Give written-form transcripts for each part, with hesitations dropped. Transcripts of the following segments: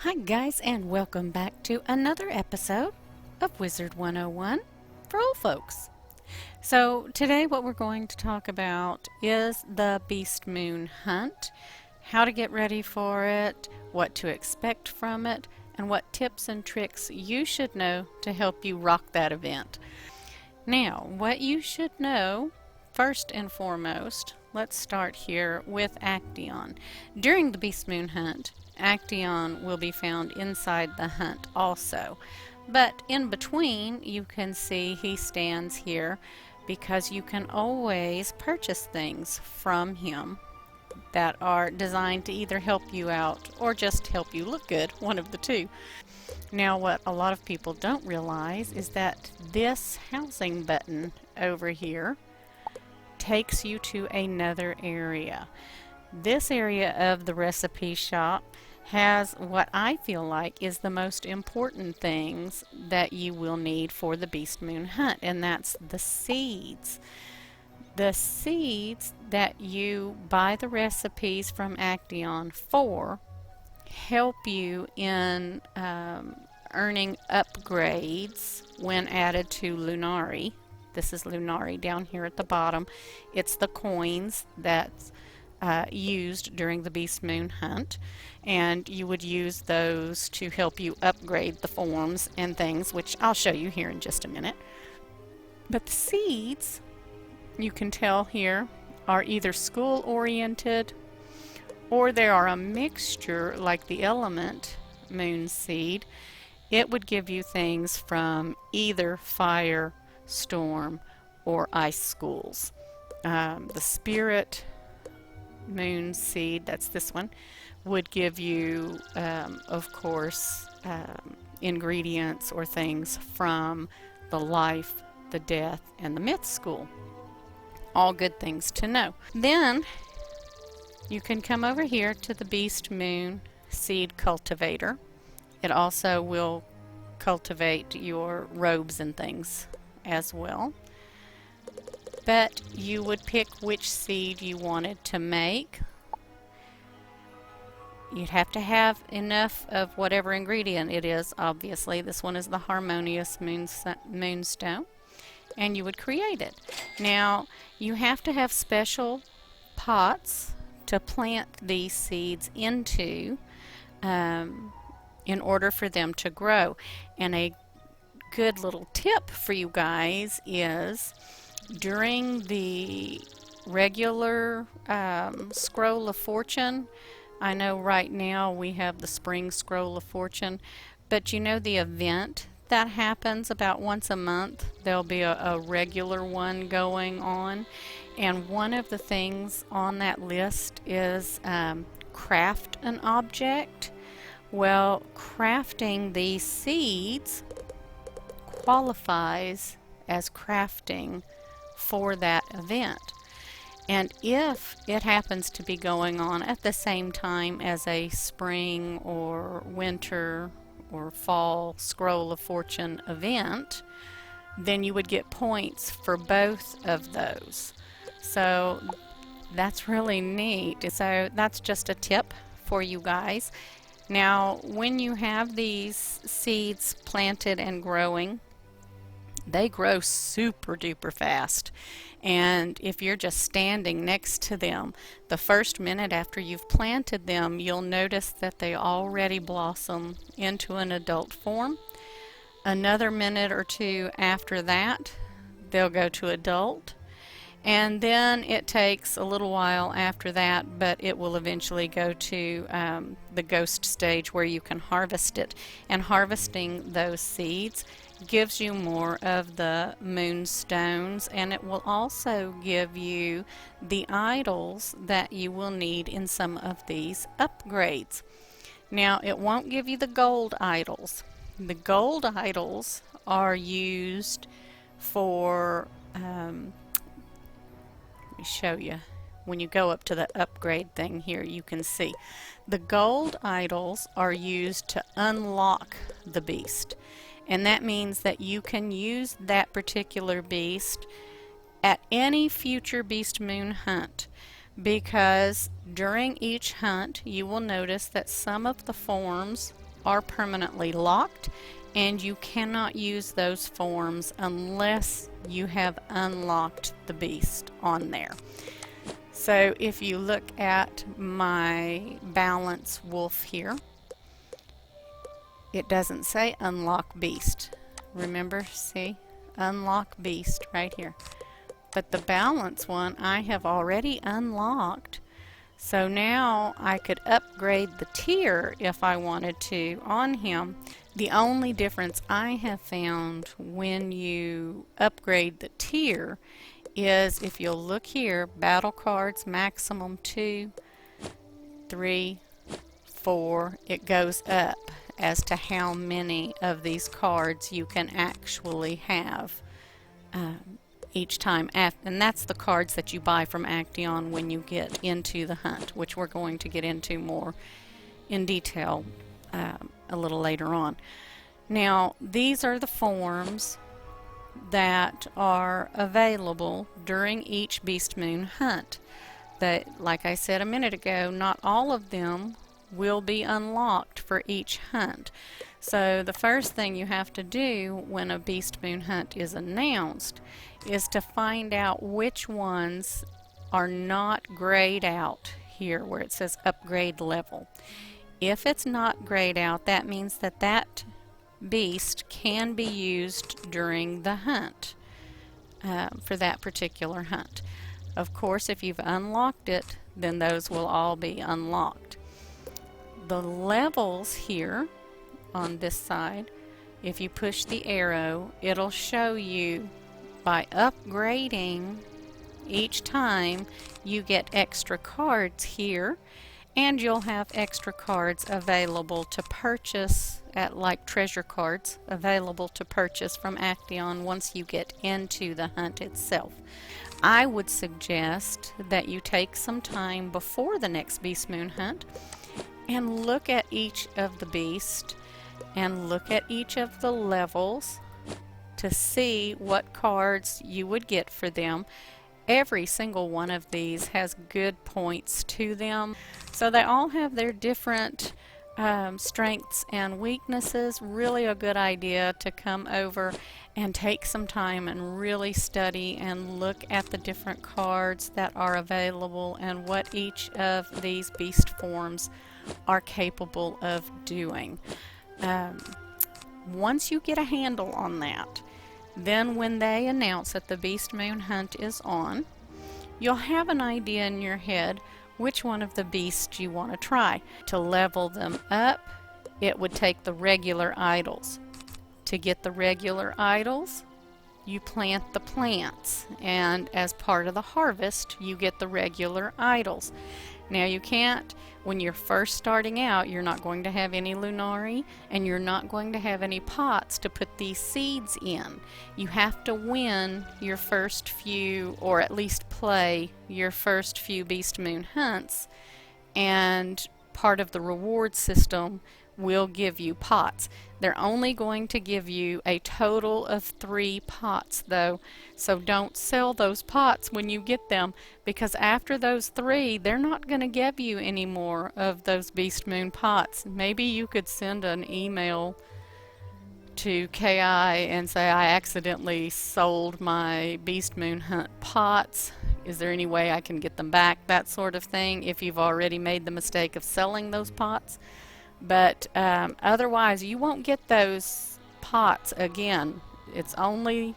Hi guys, and welcome back to another episode of Wizard101 for old folks. So today what we're going to talk about is the Beast Moon Hunt, how to get ready for it, what to expect from it, and what tips and tricks you should know to help you rock that event. Now, what you should know first and foremost, let's start here with Actaeon. During the Beast Moon Hunt, Actaeon will be found inside the hunt also. But in between, you can see he stands here because you can always purchase things from him that are designed to either help you out or just help you look good, one of the two. Now, what a lot of people don't realize is that this housing button over here takes you to another area. This area of the recipe shop has what I feel like is the most important things that you will need for the Beast Moon Hunt, and that's the seeds. The seeds that you buy the recipes from Actaeon for help you in earning upgrades when added to Lunari. This is Lunari down here at the bottom. It's the coins that's used during the Beast Moon Hunt, and you would use those to help you upgrade the forms and things, which I'll show you here in just a minute. But the seeds, you can tell here, are either school oriented or they are a mixture like the element moon seed. It would give you things from either fire, storm, or ice schools. The spirit moon seed, that's this one, would give you of course ingredients or things from the life, the death, and the myth school. All good things to know. Then you can come over here to the Beast Moon Seed Cultivator. It also will cultivate your robes and things as well. But you would pick which seed you wanted to make. You'd have to have enough of whatever ingredient it is, obviously. This one is the Harmonious Moonstone. And you would create it. Now, you have to have special pots to plant these seeds into in order for them to grow. And a good little tip for you guys is during the regular Scroll of Fortune, I know right now we have the Spring Scroll of Fortune, but you know the event that happens about once a month, there'll be a regular one going on, and one of the things on that list is craft an object. Well, crafting these seeds qualifies as crafting for that event. And if it happens to be going on at the same time as a spring or winter or fall Scroll of Fortune event, then you would get points for both of those. So that's really neat. So that's just a tip for you guys. Now, when you have these seeds planted and growing, they grow super duper fast. And if you're just standing next to them, the first minute after you've planted them, you'll notice that they already blossom into an adult form. Another minute or two after that, they'll go to adult. And then it takes a little while after that, but it will eventually go to the ghost stage where you can harvest it. And harvesting those seeds gives you more of the moonstones, and it will also give you the idols that you will need in some of these upgrades. Now, it won't give you the gold idols. The gold idols are used for let me show you. When you go up to the upgrade thing here, you can see the gold idols are used to unlock the beast. And that means that you can use that particular beast at any future Beast Moon Hunt, because during each hunt you will notice that some of the forms are permanently locked, and you cannot use those forms unless you have unlocked the beast on there. So if you look at my balance wolf here, it doesn't say unlock beast. Remember, see? Unlock beast right here. But the balance one I have already unlocked. So now I could upgrade the tier if I wanted to on him. The only difference I have found when you upgrade the tier is, if you'll look here, battle cards maximum 2, 3, 4, it goes up as to how many of these cards you can actually have each time, and that's the cards that you buy from Action when you get into the hunt, which we're going to get into more in detail a little later on. Now, these are the forms that are available during each Beastmoon hunt. That, like I said a minute ago, not all of them will be unlocked for each hunt. So the first thing you have to do when a Beastmoon hunt is announced is to find out which ones are not grayed out here where it says upgrade level. If it's not grayed out, that means that that beast can be used during the hunt for that particular hunt. Of course, if you've unlocked it, then those will all be unlocked. The levels here on this side, if you push the arrow, it'll show you by upgrading each time you get extra cards here, and you'll have extra cards available to purchase at, like treasure cards available to purchase from Action once you get into the hunt itself. I would suggest that you take some time before the next Beastmoon hunt and look at each of the beasts and look at each of the levels to see what cards you would get for them. Every single one of these has good points to them, so they all have their different strengths and weaknesses. Really a good idea to come over and take some time and really study and look at the different cards that are available and what each of these beast forms are capable of doing. Once you get a handle on that, then when they announce that the Beastmoon hunt is on, you'll have an idea in your head which one of the beasts you want to try. To level them up, it would take the regular idols. To get the regular idols, you plant the plants, and as part of the harvest, you get the regular idols. Now you can't, when you're first starting out, you're not going to have any Lunari, and you're not going to have any pots to put these seeds in. You have to win your first few, or at least play your first few Beastmoon hunts, and part of the reward system will give you pots. They're only going to give you a total of 3 pots though, so don't sell those pots when you get them, because after those 3 they're not going to give you any more of those Beastmoon pots. Maybe you could send an email to KI and say, I accidentally sold my Beastmoon hunt pots. Is there any way I can get them back? That sort of thing, if you've already made the mistake of selling those pots. But otherwise, you won't get those pots again. It's only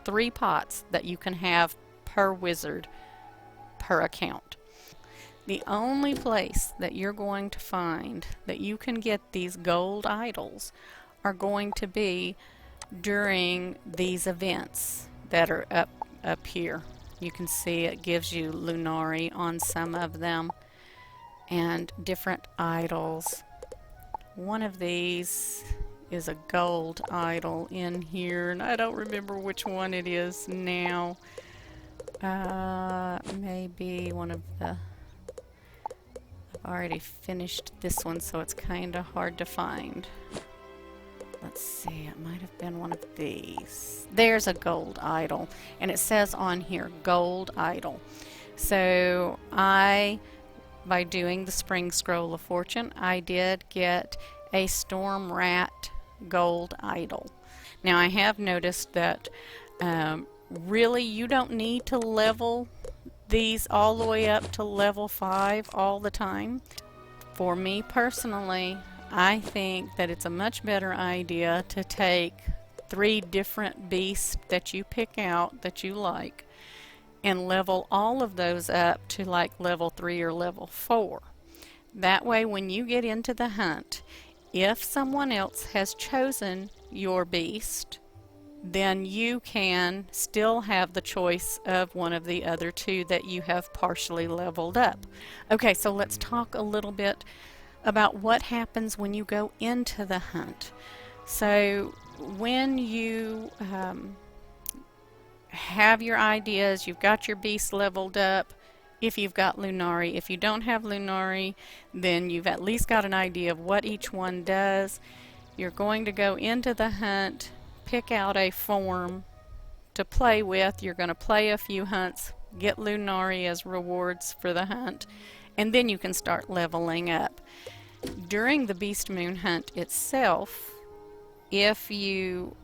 3 pots that you can have per wizard, per account. The only place that you're going to find that you can get these gold idols are going to be during these events that are up here. You can see it gives you Lunari on some of them and different idols. One of these is a gold idol in here, and I don't remember which one it is now. Maybe one of the... I've already finished this one, so it's kind of hard to find. Let's see, it might have been one of these. There's a gold idol, and it says on here, gold idol. So by doing the Spring Scroll of Fortune, I did get a Storm Rat gold idol. Now I have noticed that really you don't need to level these all the way up to level 5 all the time. For me personally, I think that it's a much better idea to take 3 different beasts that you pick out that you like and level all of those up to like level 3 or level 4. That way when you get into the hunt, if someone else has chosen your beast, then you can still have the choice of one of the other 2 that you have partially leveled up. Okay, so let's talk a little bit about what happens when you go into the hunt. So when you have your ideas, you've got your beast leveled up, if you've got Lunari. If you don't have Lunari, then you've at least got an idea of what each one does. You're going to go into the hunt, pick out a form to play with. You're going to play a few hunts, get Lunari as rewards for the hunt, and then you can start leveling up. During the Beastmoon hunt itself, if you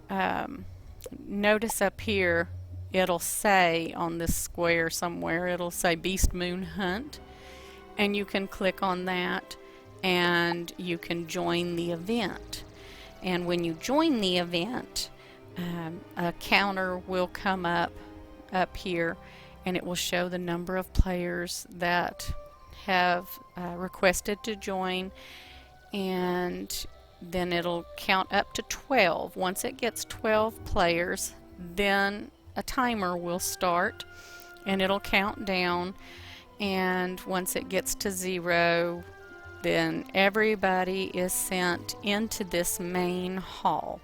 notice up here, it'll say on this square somewhere, it'll say Beastmoon Hunt, and you can click on that and you can join the event. And when you join the event, a counter will come up here, and it will show the number of players that have requested to join, and then it'll count up to 12. Once it gets 12 players, then a timer will start and it'll count down, and once it gets to 0, then everybody is sent into this main hall.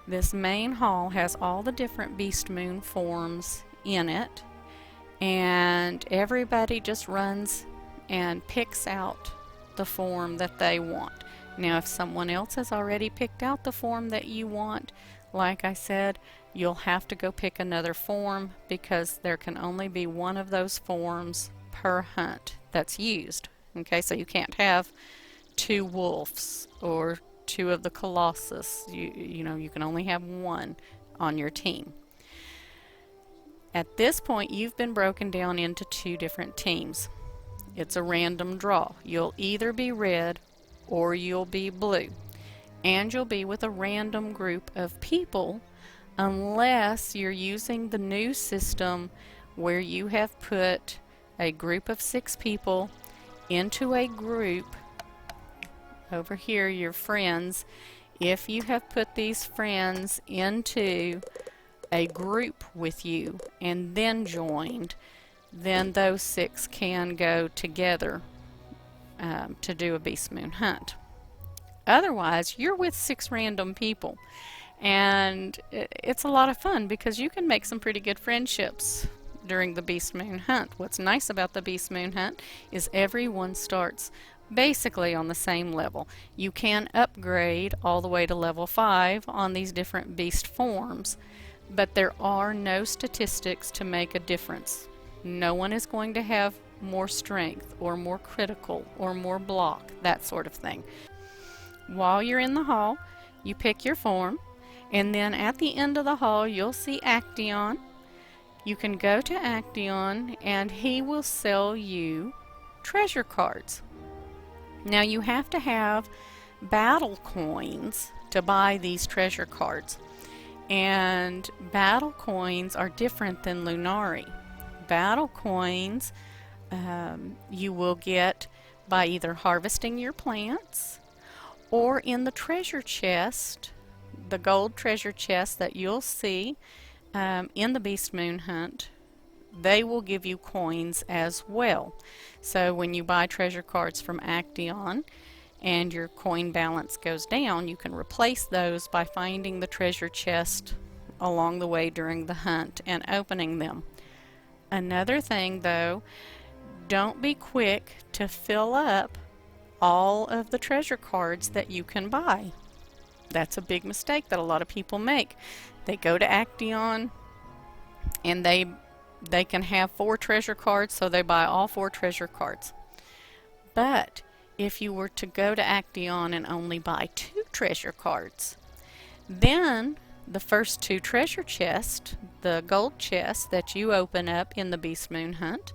This main hall has all the different Beastmoon forms in it, and everybody just runs and picks out the form that they want. Now if someone else has already picked out the form that you want, like I said, you'll have to go pick another form, because there can only be one of those forms per hunt that's used. Okay, so you can't have 2 wolves or 2 of the Colossus. You know, you can only have 1 on your team. At this point, you've been broken down into 2 different teams. It's a random draw. You'll either be red or you'll be blue. And you'll be with a random group of people, unless you're using the new system where you have put a group of 6 people into a group. Over here, your friends. If you have put these friends into a group with you and then joined, then those 6 can go together to do a Beastmoon hunt. Otherwise, you're with 6 random people, and it's a lot of fun because you can make some pretty good friendships during the Beastmoon hunt. What's nice about the Beastmoon hunt is everyone starts basically on the same level. You can upgrade all the way to level 5 on these different beast forms, but there are no statistics to make a difference. No one is going to have more strength or more critical or more block, that sort of thing. While you're in the hall, you pick your form, and then at the end of the hall you'll see Acteon. You can go to Acteon and he will sell you treasure cards. Now you have to have battle coins to buy these treasure cards, and battle coins are different than Lunari. Battle coins you will get by either harvesting your plants, or in the treasure chest, the gold treasure chest that you'll see in the Beastmoon hunt. They will give you coins as well. So when you buy treasure cards from Acteon and your coin balance goes down, you can replace those by finding the treasure chest along the way during the hunt and opening them. Another thing though, don't be quick to fill up all of the treasure cards that you can buy. That's a big mistake that a lot of people make. They go to Acteon and they can have 4 treasure cards, so they buy all 4 treasure cards. But if you were to go to Action and only buy 2 treasure cards. Then the first 2 treasure chests, the gold chests that you open up in the Beast Moon Hunt,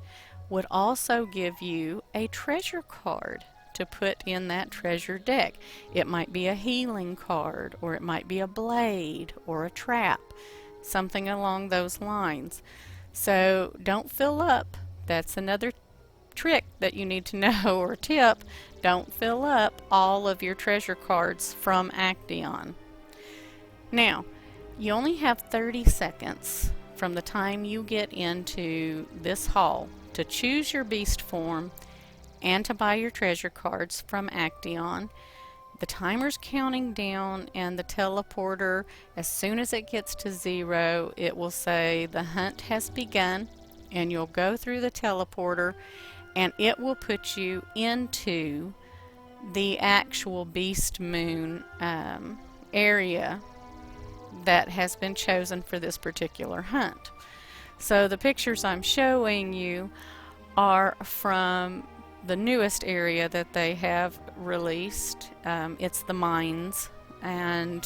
would also give you a treasure card to put in that treasure deck. It might be a healing card, or it might be a blade or a trap, something along those lines. So don't fill up. That's another trick that you need to know, or tip. Don't fill up all of your treasure cards from Action. Now, you only have 30 seconds from the time you get into this hall to choose your beast form and to buy your treasure cards from Action. The timer's counting down, and the teleporter, as soon as it gets to 0, it will say the hunt has begun, and you'll go through the teleporter and it will put you into the actual Beast Moon area that has been chosen for this particular hunt. So the pictures I'm showing you are from the newest area that they have released. It's the mines, and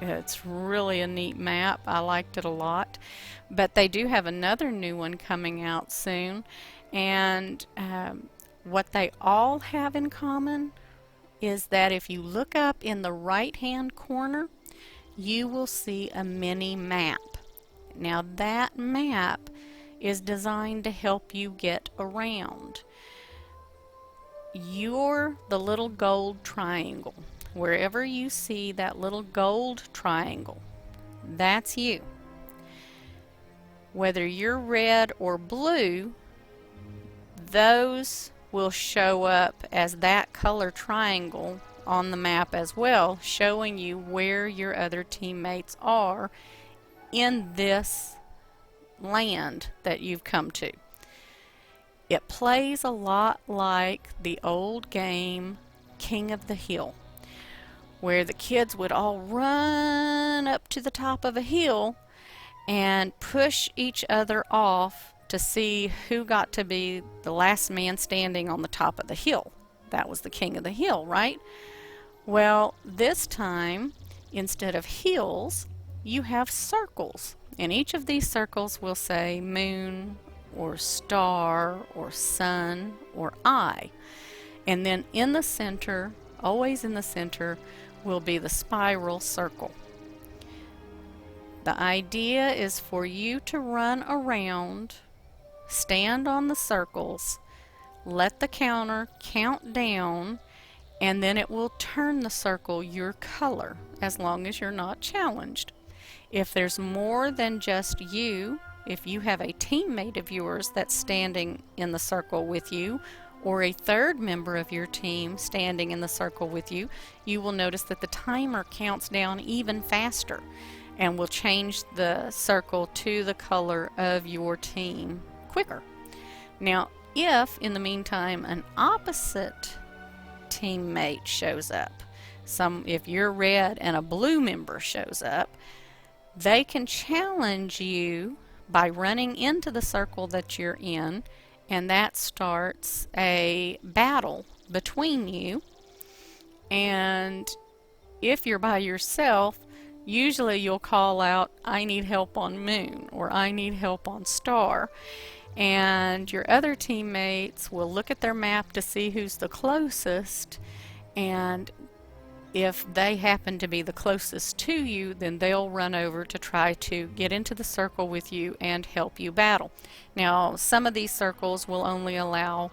it's really a neat map. I liked it a lot. But they do have another new one coming out soon, and what they all have in common is that if you look up in the right hand corner, you will see a mini map. Now that map is designed to help you get around. You're the little gold triangle. Wherever you see that little gold triangle, that's you. Whether you're red or blue, those will show up as that color triangle on the map as well, showing you where your other teammates are in this land that you've come to. It plays a lot like the old game King of the Hill, where the kids would all run up to the top of a hill and push each other off to see who got to be the last man standing on the top of the hill. That was the King of the Hill, right? Well, this time, instead of hills, you have circles. And each of these circles will say moon, or star, or sun, or eye. And then in the center, always in the center, will be the spiral circle. The idea is for you to run around, stand on the circles, let the counter count down, and then it will turn the circle your color, as long as you're not challenged. If there's more than just you, if you have a teammate of yours that's standing in the circle with you, or a third member of your team standing in the circle with you, you will notice that the timer counts down even faster and will change the circle to the color of your team quicker. Now, if in the meantime an opposite teammate shows up, if you're red and a blue member shows up, they can challenge you by running into the circle that you're in, and that starts a battle between you. And if you're by yourself, usually you'll call out, "I need help on moon," or "I need help on star." And your other teammates will look at their map to see who's the closest, and if they happen to be the closest to you, then they'll run over to try to get into the circle with you and help you battle. Now, some of these circles will only allow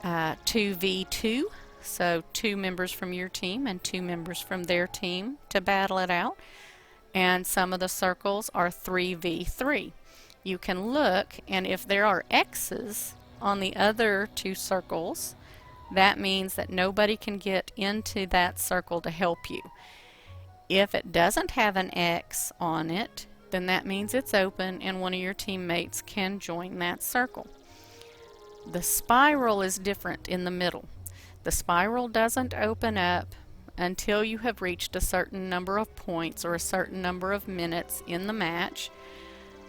2v2, so 2 members from your team and 2 members from their team to battle it out. And some of the circles are 3v3. You can look, and if there are X's on the other 2 circles, that means that nobody can get into that circle to help you. If it doesn't have an X on it, then that means it's open and one of your teammates can join that circle. The spiral is different in the middle. The spiral doesn't open up until you have reached a certain number of points or a certain number of minutes in the match.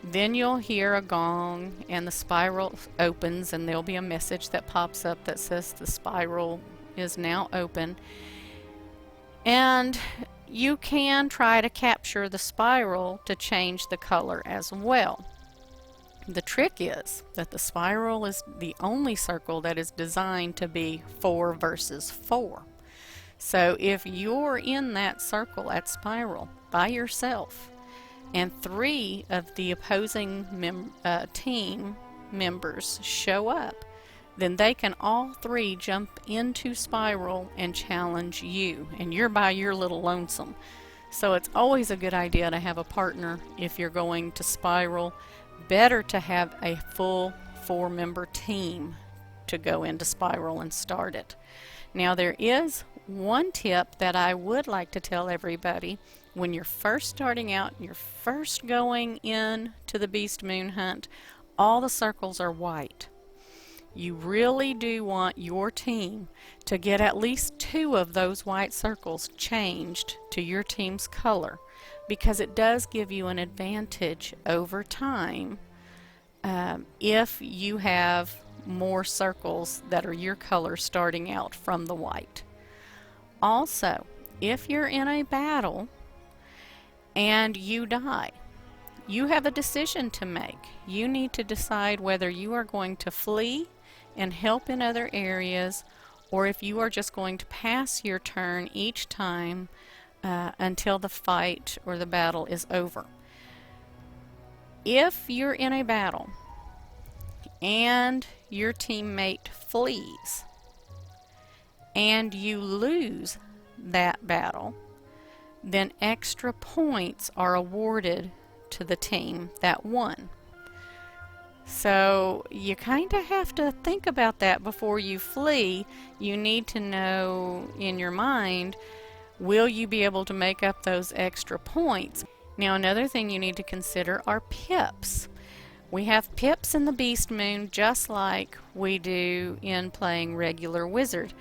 Then you'll hear a gong and the spiral opens, and there'll be a message that pops up that says the spiral is now open. And you can try to capture the spiral to change the color as well. The trick is that the spiral is the only circle that is designed to be 4 versus 4. So if you're in that circle, that spiral, by yourself, and 3 of the opposing team members show up, then they can all 3 jump into spiral and challenge you, and you're by your little lonesome. So it's always a good idea to have a partner if you're going to spiral. Better to have a full 4-member team to go into spiral and start it. Now there is one tip that I would like to tell everybody. When you're first starting out, you're first going in to the Beast Moon hunt, all the circles are white. You really do want your team to get at least 2 of those white circles changed to your team's color, because it does give you an advantage over time if you have more circles that are your color starting out from the white. Also, if you're in a battle and you die, you have a decision to make. You need to decide whether you are going to flee and help in other areas, or if you are just going to pass your turn each time until the fight or the battle is over. If you're in a battle and your teammate flees and you lose that battle, then extra points are awarded to the team that won. So you kind of have to think about that before you flee. You need to know in your mind, will you be able to make up those extra points? Now another thing you need to consider are pips. We have pips in the Beast Moon just like we do in playing regular Wizard.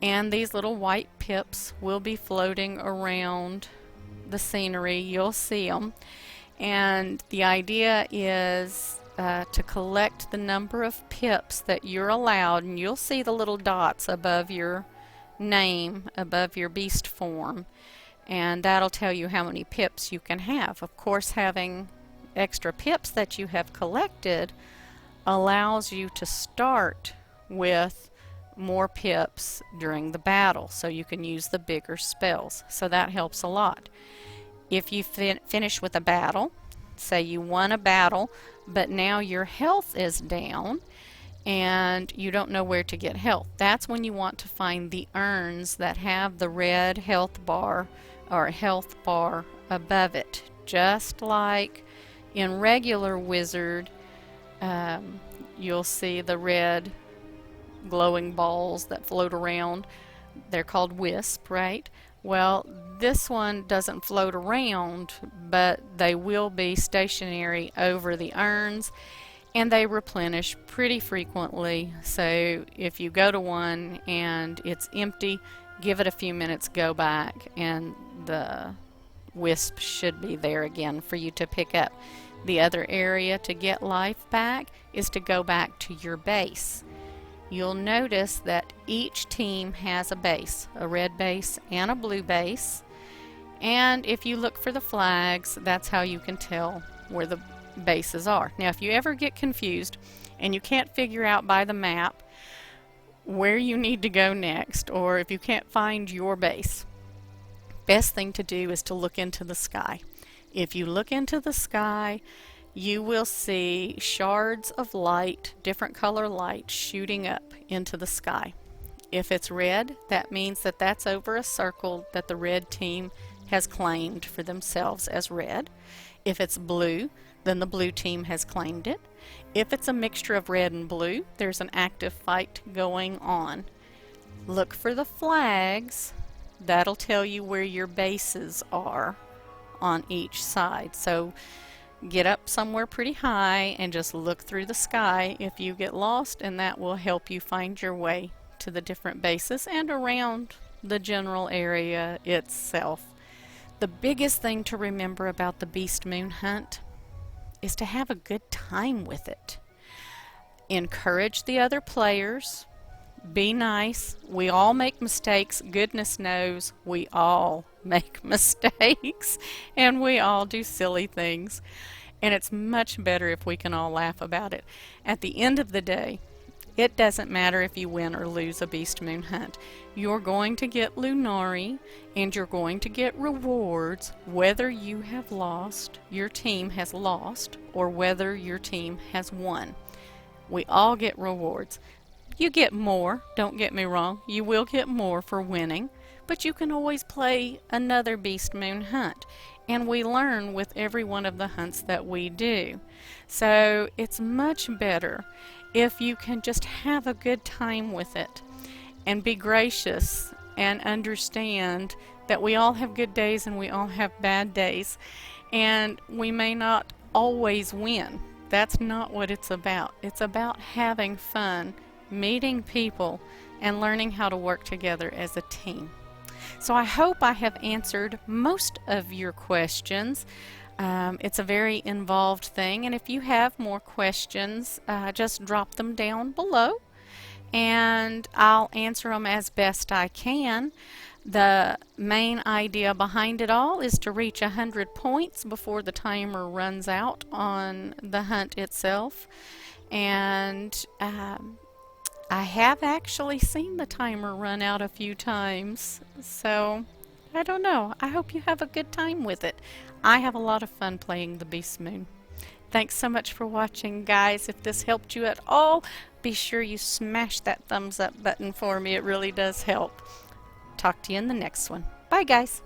And these little white pips will be floating around the scenery. You'll see them. And the idea is to collect the number of pips that you're allowed, and you'll see the little dots above your name, above your beast form, and that'll tell you how many pips you can have. Of course, having extra pips that you have collected allows you to start with more pips during the battle, so you can use the bigger spells. So that helps a lot. If you finish with a battle, say you won a battle, but now your health is down and you don't know where to get health, that's when you want to find the urns that have the red health bar or health bar above it. Just like in regular Wizard, you'll see the red glowing balls that float around. They're called wisp, right? Well, this one doesn't float around, but they will be stationary over the urns, and they replenish pretty frequently. So if you go to one and it's empty, give it a few minutes, go back, and the wisp should be there again for you to pick up. The other area to get life back is to go back to your base. You'll notice that each team has a base, a red base and a blue base. And if you look for the flags, that's how you can tell where the bases are. Now, if you ever get confused and you can't figure out by the map where you need to go next, or if you can't find your base, best thing to do is to look into the sky. If you look into the sky, you will see shards of light, different color light, shooting up into the sky. If it's red, that means that that's over a circle that the red team has claimed for themselves as red. If it's blue, then the blue team has claimed it. If it's a mixture of red and blue, there's an active fight going on. Look for the flags. That'll tell you where your bases are on each side. So get up somewhere pretty high and just look through the sky if you get lost, and that will help you find your way to the different bases and around the general area itself. The biggest thing to remember about the Beast Moon hunt is to have a good time with it. Encourage the other players. Be nice. We all make mistakes. Goodness knows we all make mistakes and we all do silly things. And it's much better if we can all laugh about it. At the end of the day, it doesn't matter if you win or lose a Beast Moon hunt. You're going to get Lunari and you're going to get rewards whether you have lost, your team has lost, or whether your team has won. We all get rewards. You get more, don't get me wrong, you will get more for winning, but you can always play another Beast Moon hunt. And we learn with every one of the hunts that we do. So it's much better if you can just have a good time with it and be gracious and understand that we all have good days and we all have bad days. And we may not always win. That's not what it's about. It's about having fun, meeting people, and learning how to work together as a team. So I hope I have answered most of your questions. It's a very involved thing, and if you have more questions, just drop them down below and I'll answer them as best I can. The main idea behind it all is to reach 100 points before the timer runs out on the hunt itself. And I have actually seen the timer run out a few times, so I don't know. I hope you have a good time with it. I have a lot of fun playing the Beast Moon. Thanks so much for watching, guys. If this helped you at all, be sure you smash that thumbs up button for me. It really does help. Talk to you in the next one. Bye, guys.